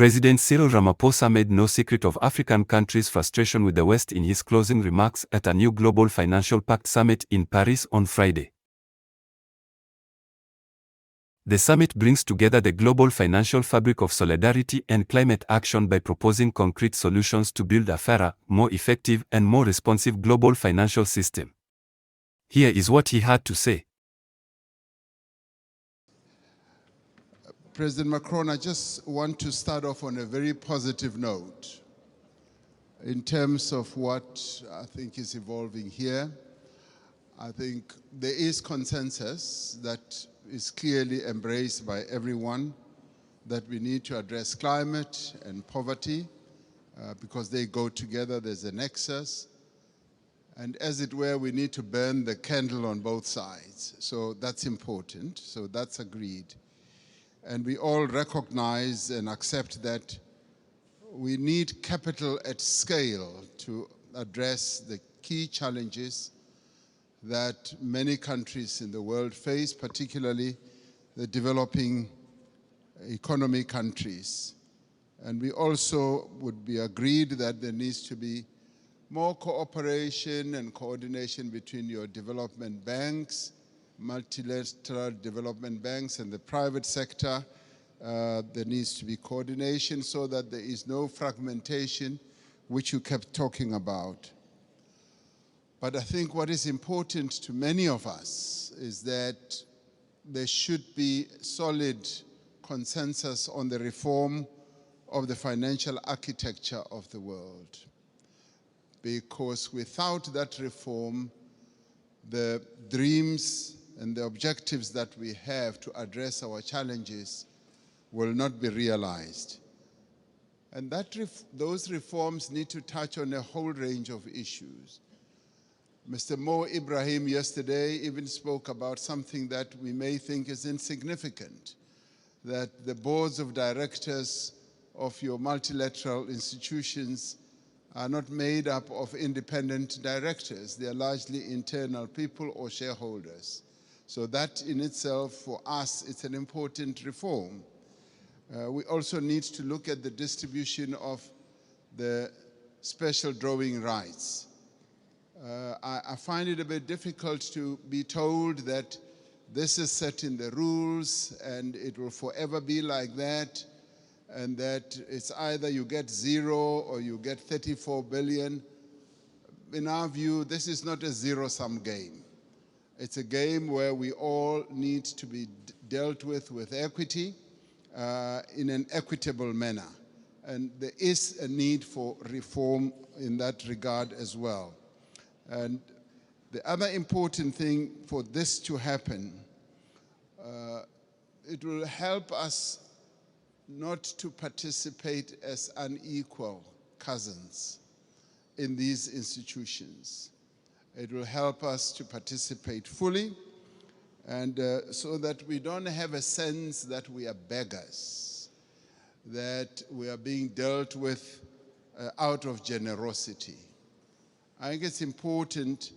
President Cyril Ramaphosa made no secret of African countries' frustration with the West in his closing remarks at a new Global Financial Pact summit in Paris on Friday. The summit brings together the global financial fabric of solidarity and climate action by proposing concrete solutions to build a fairer, more effective, and more responsive global financial system. Here is what he had to say. President Macron, I just want to start off on a very positive note in terms of what I think is evolving here. I think there is consensus that is clearly embraced by everyone that we need to address climate and poverty because they go together, there's a nexus. And as it were, we need to burn the candle on both sides. So that's important, so that's agreed. And we all recognize and accept that we need capital at scale to address the key challenges that many countries in the world face, particularly the developing economy countries. And we also would be agreed that there needs to be more cooperation and coordination between your development banks, multilateral development banks, and the private sector. There needs to be coordination so that there is no fragmentation, which you kept talking about. But I think what is important to many of us is that there should be solid consensus on the reform of the financial architecture of the world. Because without that reform, the dreams and the objectives that we have to address our challenges will not be realized. And those reforms need to touch on a whole range of issues. Mr. Mo Ibrahim yesterday even spoke about something that we may think is insignificant, that the boards of directors of your multilateral institutions are not made up of independent directors. They are largely internal people or shareholders. So that in itself, for us, it's an important reform. We also need to look at the distribution of the special drawing rights. I find it a bit difficult to be told that this is set in the rules and it will forever be like that, and that it's either you get 0 or you get 34 billion. In our view, this is not a zero-sum game. It's a game where we all need to be dealt with equity in an equitable manner. And there is a need for reform in that regard as well. And the other important thing for this to happen, it will help us not to participate as unequal cousins in these institutions. It will help us to participate fully, and so that we don't have a sense that we are beggars, that we are being dealt with out of generosity. I think it's important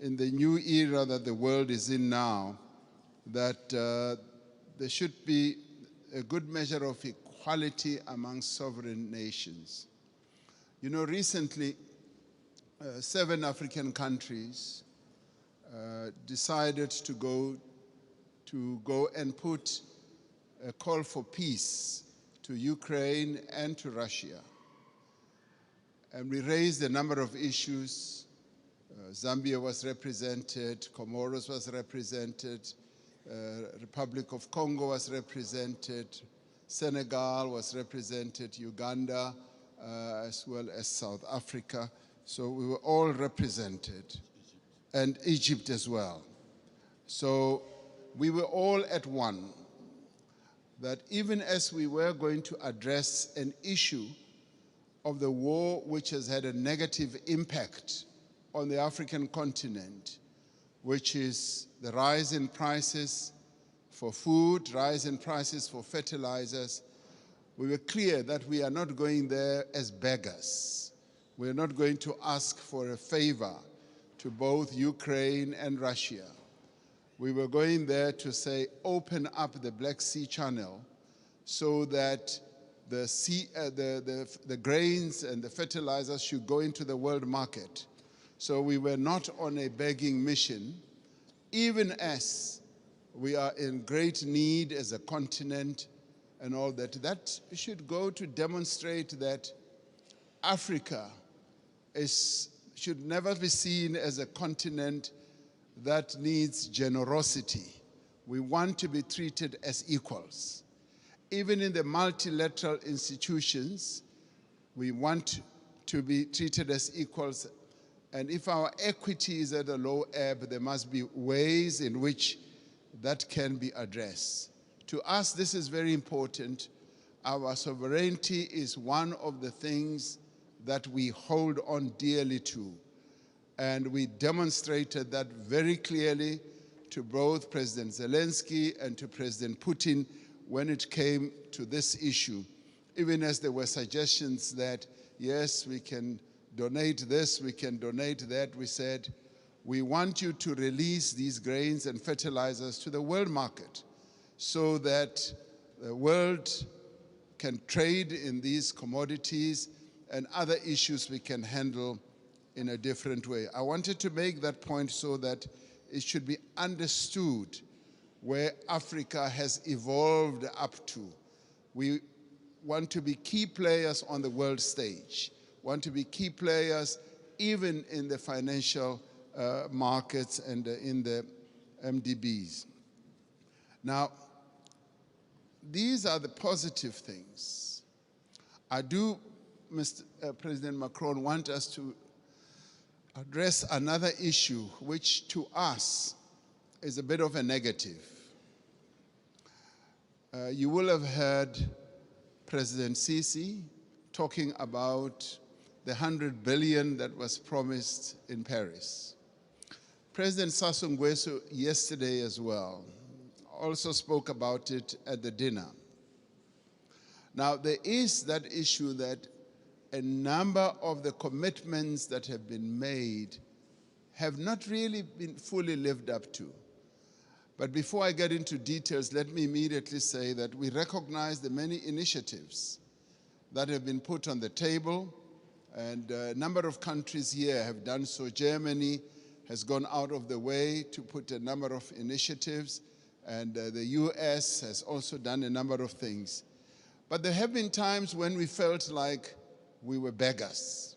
in the new era that the world is in now that there should be a good measure of equality among sovereign nations. You know, recently, 7 African countries decided to go and put a call for peace to Ukraine and to Russia. And we raised a number of issues. Zambia was represented, Comoros was represented, Republic of Congo was represented, Senegal was represented, Uganda, as well as South Africa. So we were all represented, and Egypt as well. So we were all at one, that even as we were going to address an issue of the war which has had a negative impact on the African continent, which is the rise in prices for food, rise in prices for fertilizers, we were clear that we are not going there as beggars. We are not going to ask for a favor to both Ukraine and Russia. We were going there to say, open up the Black Sea Channel so that the grains and the fertilizers should go into the world market. So we were not on a begging mission, even as we are in great need as a continent and all that. That should go to demonstrate that Africa should never be seen as a continent that needs generosity. We want to be treated as equals. Even in the multilateral institutions, we want to be treated as equals. And if our equity is at a low ebb, there must be ways in which that can be addressed. To us, this is very important. Our sovereignty is one of the things that we hold on dearly to. And we demonstrated that very clearly to both President Zelensky and to President Putin when it came to this issue. Even as there were suggestions that, yes, we can donate this, we can donate that, we said, we want you to release these grains and fertilizers to the world market so that the world can trade in these commodities and other issues we can handle in a different way. I wanted to make that point so that it should be understood where Africa has evolved up to. We want to be key players on the world stage, want to be key players even in the financial markets and in the MDBs. Now, these are the positive things. I do, Mr. President Macron, want us to address another issue which to us is a bit of a negative. You will have heard President Sisi talking about the 100 billion that was promised in Paris. President Sassou Nguesso yesterday as well also spoke about it at the dinner. Now, there is that issue that a number of the commitments that have been made have not really been fully lived up to. But before I get into details, let me immediately say that we recognize the many initiatives that have been put on the table, and a number of countries here have done so. Germany has gone out of the way to put a number of initiatives, and the US has also done a number of things. But there have been times when we felt like we were beggars.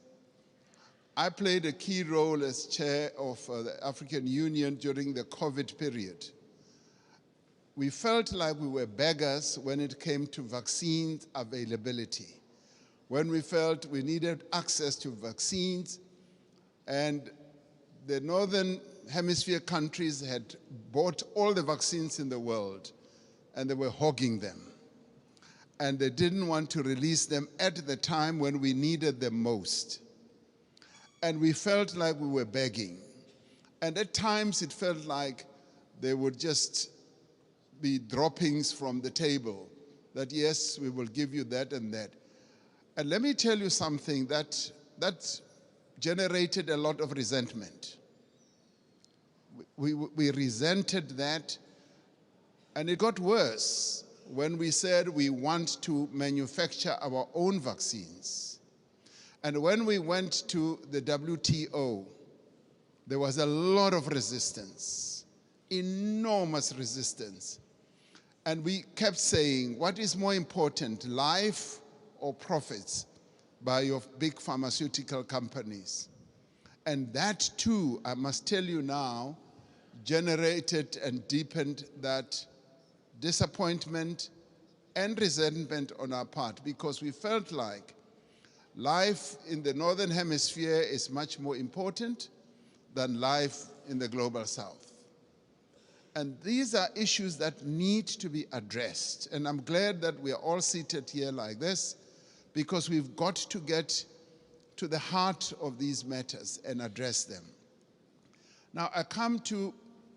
I played a key role as chair of the African Union during the COVID period. We felt like we were beggars when it came to vaccine availability, when we felt we needed access to vaccines, and the Northern Hemisphere countries had bought all the vaccines in the world, and they were hogging them. And they didn't want to release them at the time when we needed them most. And we felt like we were begging. And at times it felt like they would just be droppings from the table, that yes, we will give you that and that. And let me tell you something that generated a lot of resentment. We resented that, and it got worse when we said we want to manufacture our own vaccines. And when we went to the WTO, there was a lot of resistance, enormous resistance. And we kept saying, what is more important, life or profits by your big pharmaceutical companies? And that too, I must tell you now, generated and deepened that disappointment and resentment on our part, because we felt like life in the Northern Hemisphere is much more important than life in the Global South. And these are issues that need to be addressed. And I'm glad that we are all seated here like this, because we've got to get to the heart of these matters and address them. Now, I come to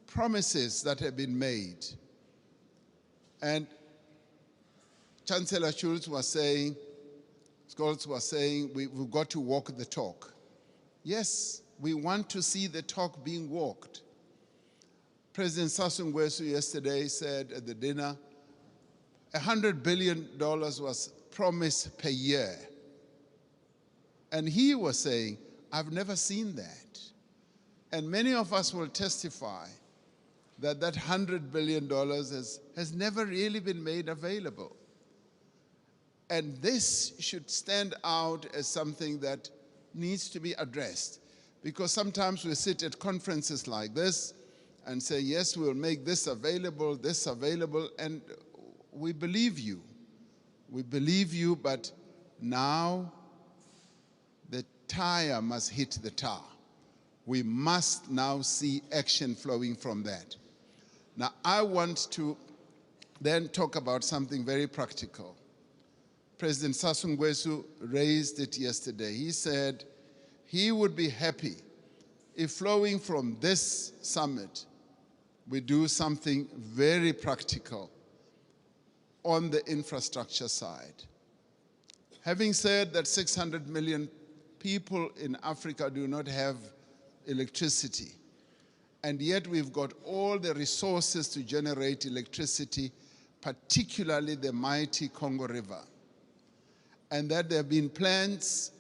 promises that have been made. And Chancellor Scholz was saying, we've got to walk the talk. Yes, we want to see the talk being walked. President Sassou Nguesso yesterday said at the dinner, $100 billion was promise per year. And he was saying, I've never seen that. And many of us will testify that that $100 billion has never really been made available. And this should stand out as something that needs to be addressed. Because sometimes we sit at conferences like this and say, yes, we'll make this available, and we believe you. We believe you, but now the tire must hit the tar. We must now see action flowing from that. Now, I want to then talk about something very practical. President Sassou Nguesso raised it yesterday. He said he would be happy if flowing from this summit, we do something very practical on the infrastructure side. Having said that 600 million people in Africa do not have electricity, and yet we've got all the resources to generate electricity, particularly the mighty Congo River, and that there have been plans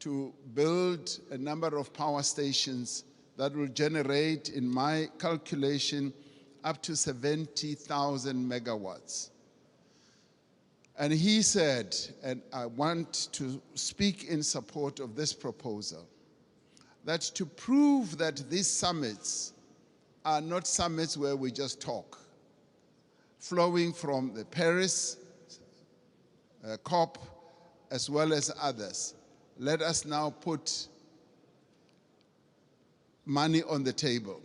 to build a number of power stations that will generate, in my calculation, up to 70,000 megawatts. And he said, and I want to speak in support of this proposal, that to prove that these summits are not summits where we just talk, flowing from the Paris COP as well as others, let us now put money on the table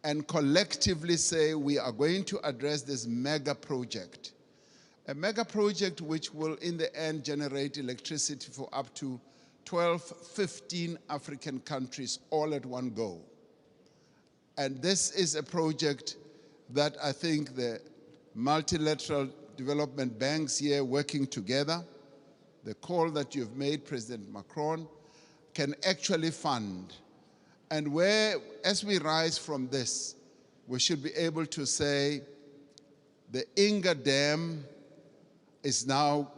and collectively say we are going to address this mega project. A mega project which will in the end generate electricity for up to 12, 15 African countries all at one go. And this is a project that I think the multilateral development banks here working together, the call that you've made, President Macron, can actually fund. And where, as we rise from this, we should be able to say the Inga Dam is now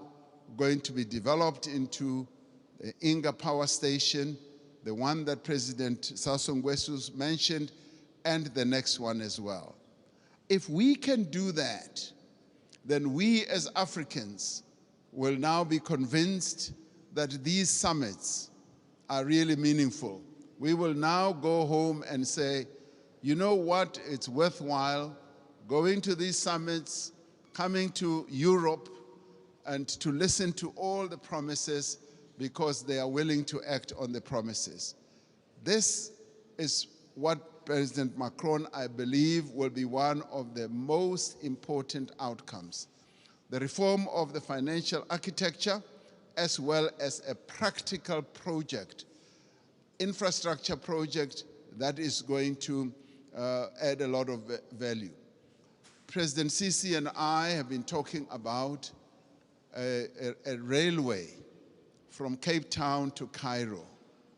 going to be developed into the Inga Power Station, the one that President Sassou Nguesso mentioned, and the next one as well. If we can do that, then we as Africans will now be convinced that these summits are really meaningful. We will now go home and say, you know what, it's worthwhile going to these summits, coming to Europe, and to listen to all the promises because they are willing to act on the promises. This is what President Macron, I believe, will be one of the most important outcomes. The reform of the financial architecture, as well as a practical project, infrastructure project that is going to add a lot of value. President Sisi and I have been talking about a railway from Cape Town to Cairo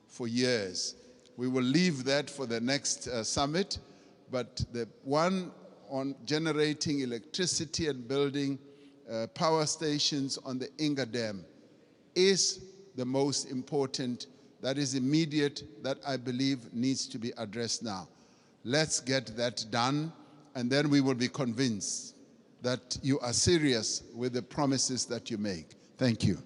for years. We will leave that for the next summit, but the one on generating electricity and building power stations on the Inga Dam is the most important, that is immediate, that I believe needs to be addressed now. Let's get that done, and then we will be convinced that you are serious with the promises that you make. Thank you.